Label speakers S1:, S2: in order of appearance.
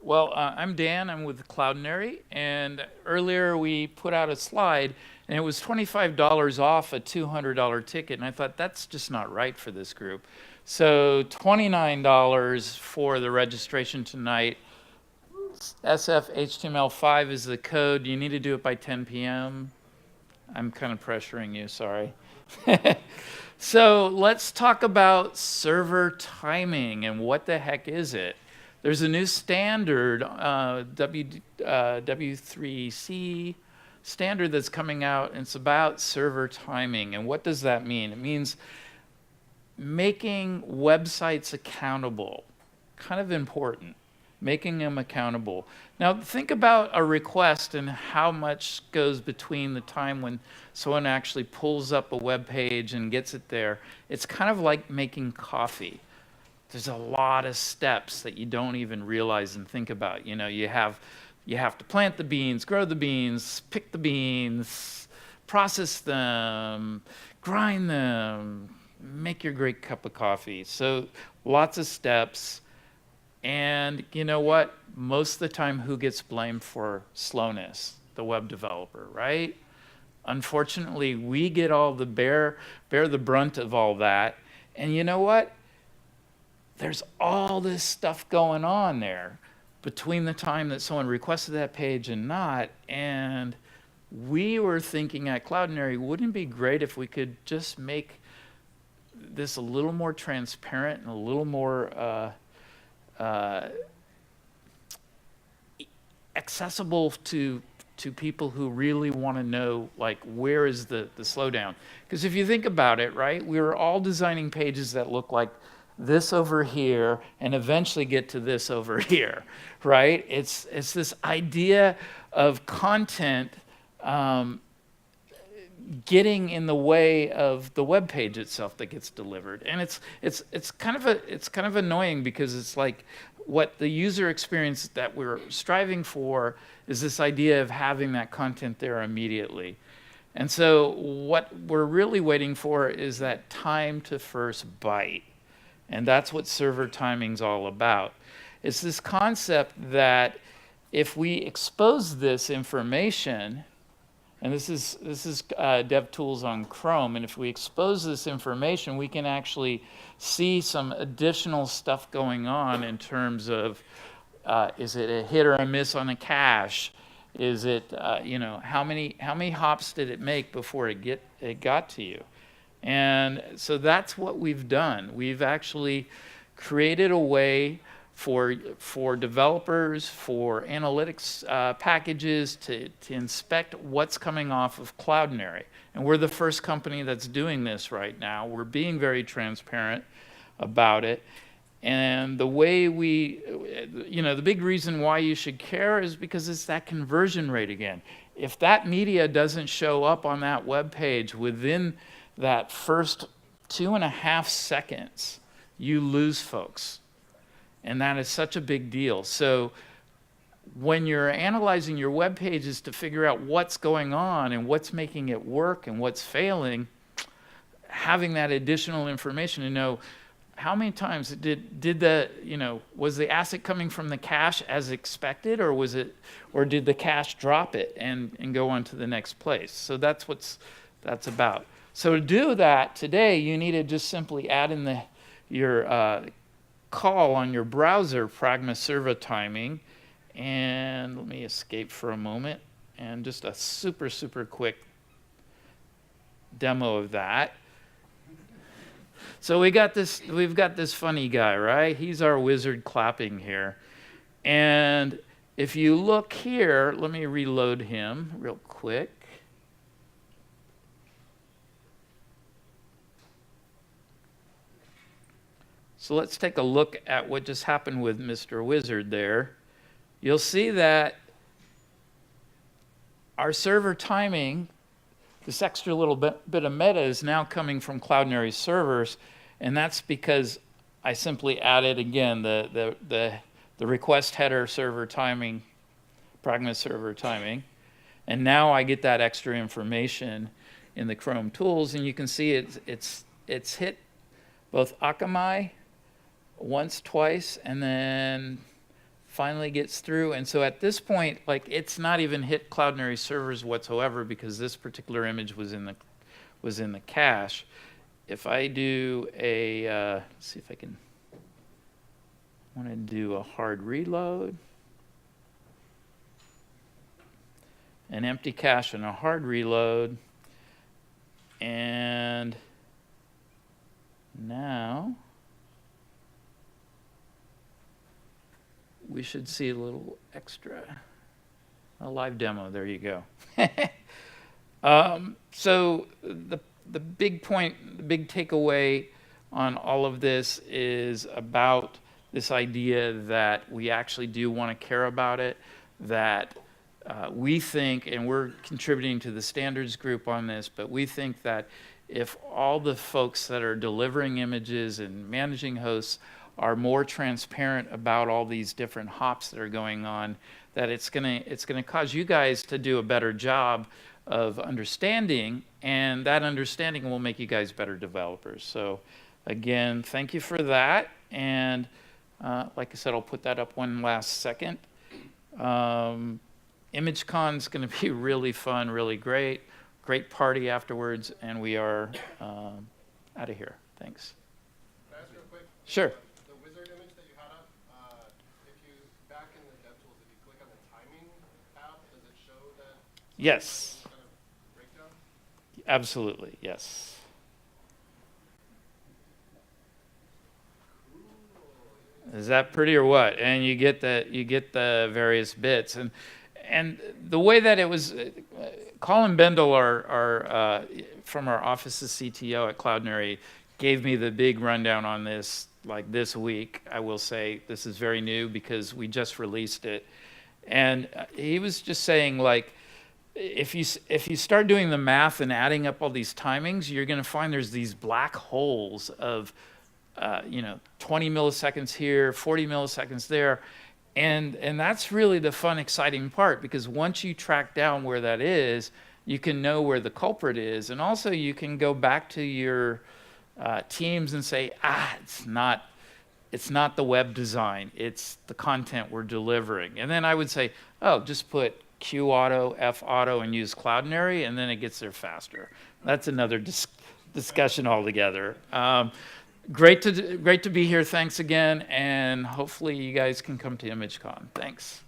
S1: Well, I'm Dan. I'm with Cloudinary, and earlier we put out a slide, and it was $25 off a $200 ticket, and I thought that's just not right for this group. So $29 for the registration tonight. SF HTML5 is the code. You need to do it by 10 p.m. I'm kind of pressuring you, sorry. So let's talk about server timing and what the heck is it? There's a new standard, W3C standard that's coming out, and it's about server timing. And what does that mean? It means making websites accountable, kind of important, making them accountable. Now think about a request and how much goes between the time when someone actually pulls up a web page and gets it there. It's kind of like making coffee. There's a lot of steps that you don't even realize and think about. You know, you have to plant the beans, grow the beans, pick the beans, process them, grind them, make your great cup of coffee. So lots of steps. And you know what? Most of the time, who gets blamed for slowness? The web developer, right? Unfortunately, we get all the bear the brunt of all that. And you know what? There's all this stuff going on there between the time that someone requested that page and not. And we were thinking at Cloudinary, wouldn't it be great if we could just make this a little more transparent and a little more accessible to people who really want to know, like, where is the slowdown? Because if you think about it, right, we were all designing pages that look like this over here and eventually get to this over here, right? It's this idea of content getting in the way of the web page itself that gets delivered. And it's kind of annoying, because it's like what the user experience that we're striving for is this idea of having that content there immediately. And so what we're really waiting for is that time to first byte. And that's what server timing's all about. It's this concept that if we expose this information, and this is DevTools on Chrome, and if we expose this information, we can actually see some additional stuff going on in terms of, is it a hit or a miss on a cache? Is it, how many hops did it make before it got to you? And so that's what we've done. We've actually created a way for developers, for analytics packages to inspect what's coming off of Cloudinary. And we're the first company that's doing this right now. We're being very transparent about it. And the way the big reason why you should care is because it's that conversion rate again. If that media doesn't show up on that web page within that first 2.5 seconds, you lose folks. And that is such a big deal. So when you're analyzing your web pages to figure out what's going on and what's making it work and what's failing, having that additional information to know how many times was the asset coming from the cache as expected, or did the cache drop it and go on to the next place? So that's what that's about. So to do that today, you need to just simply add in your call on your browser, Pragma Server Timing. And let me escape for a moment, and just a super, super quick demo of that. So we've got this funny guy, right? He's our wizard clapping here. And if you look here, let me reload him real quick. So let's take a look at what just happened with Mr. Wizard there. You'll see that our server timing, this extra little bit of meta, is now coming from Cloudinary servers, and that's because I simply added again the request header server timing, Pragma server timing, and now I get that extra information in the Chrome tools, and you can see it's hit both Akamai once, twice, and then finally gets through. And so at this point, like, it's not even hit Cloudinary servers whatsoever because this particular image was in the cache. If I do a, let's see if I can, I want to do a hard reload, an empty cache and a hard reload, and now we should see a little extra, a live demo. There you go. So the big point, the big takeaway on all of this is about this idea that we actually do want to care about it, that we think, and we're contributing to the standards group on this, but we think that if all the folks that are delivering images and managing hosts are more transparent about all these different hops that are going on, that it's gonna cause you guys to do a better job of understanding, and that understanding will make you guys better developers. So again, thank you for that. And like I said, I'll put that up one last second. ImageCon's going to be really fun, really great. Great party afterwards, and we are out of here. Thanks.
S2: Can I ask real quick?
S1: Sure.
S2: The wizard image that you had up, if you, back in the DevTools, if you click on the timing tab, does it show that?
S1: Yes.
S2: Kind of breakdown?
S1: Absolutely, yes. Is that pretty or what? And you get the various bits, and the way that it was, Colin Bendel, our from our office's CTO at Cloudinary, gave me the big rundown on this like this week. I will say this is very new because we just released it, and he was just saying, like, if you start doing the math and adding up all these timings, you're going to find there's these black holes of 20 milliseconds here, 40 milliseconds there. And that's really the fun, exciting part, because once you track down where that is, you can know where the culprit is. And also you can go back to your teams and say, it's not the web design, it's the content we're delivering. And then I would say, just put Q auto, F auto, and use Cloudinary, and then it gets there faster. That's another discussion altogether. Great to be here. Thanks again, and hopefully you guys can come to ImageCon. Thanks.